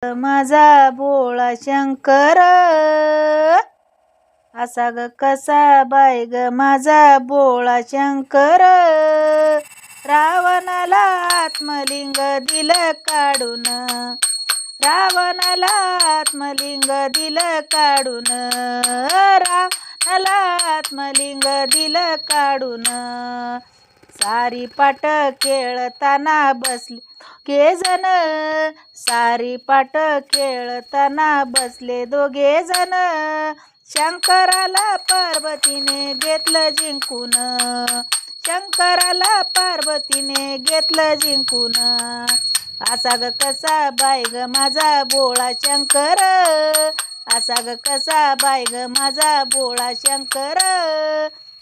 माझा भोळा शंकर असा ग कसा बाय ग माझा भोळा शंकर रावणाला आत्मलिंग दिलं काढून रावणाला आत्मलिंग दिलं काढून रावणाला आत्मलिंग दिलं काढून सारी पाट खेळताना बसले दोघे जण सारी पाट खेळताना बसले दोघे जण शंकराला पार्वतीने घेतलं जिंकून शंकराला पार्वतीने घेतलं जिंकून असा ग कसा बाय ग माझा भोळा शंकर असा ग कसा बाय ग माझा भोळा शंकर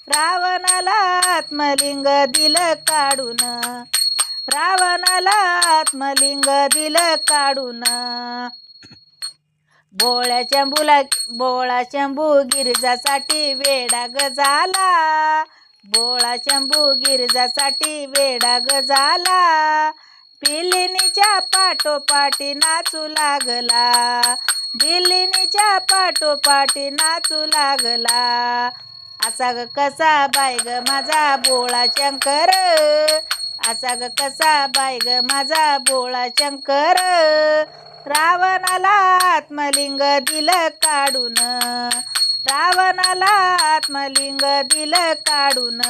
रावणाला आत्मलिंग दिलं काढून रावणाला आत्मलिंग दिलं काढून भोळा शंभू गिरजासाठी वेडा ग झाला भोळा शंभू गिरजासाठी वेडा ग झाला बिल्लिणीच्या पाठोपाठी नाचू लागला बिल्लिणीच्या पाठोपाठी नाचू लागला असा ग कसा बाय ग माझा भोळा शंकर असा ग कसा बाय ग माझा भोळा शंकर रावणाला आत्मलिंग दिलं काढून रावणाला आत्मलिंग दिलं काढून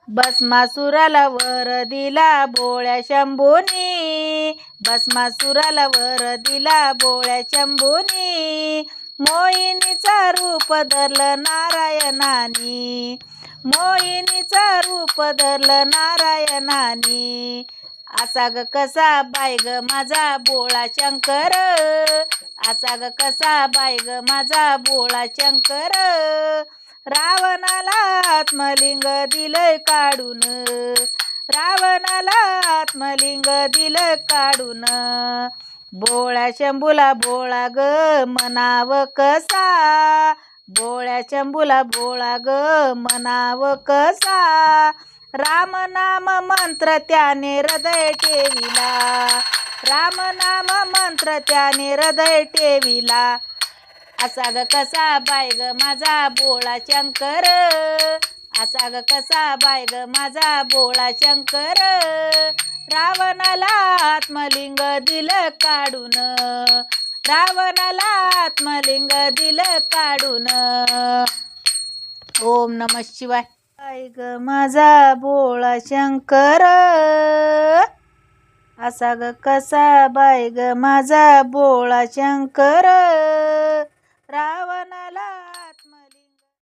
भस्मासुराला वर दिला भोळ्या शंभूनी भस्मासुराला वर दिला भोळ्या शंभूनी मोहिनीचा रूप धरलं नारायणानी मोहिनीचा रूप धरलं नारायणानी असा ग कसा बाय ग माझा भोळा शंकर असा ग कसा बाय ग माझा भोळा शंकर रावणाला आत्मलिंग दिलंय काढून रावणाला आत्मलिंग दिलं काढून भोळ्या शंभूला भोळा ग म्हणाव कसा भोळ्या शंभूला भोळा ग म्हणाव कसा राम नाम मंत्र त्याने हृदय ठेविला राम नाम मंत्र त्याने हृदय ठेविला असा ग कसा बाय ग माझा भोळा शंकर असा ग कसा बाय ग माझा भोळा शंकर रावणाला आत्मलिंग दिलं काढून रावणाला आत्मलिंग दिलं काढून ओम नमः शिवाय बाय ग माझा भोळा शंकर असा ग कसा बाय ग माझा भोळा शंकर रावणाला आत्मलिंग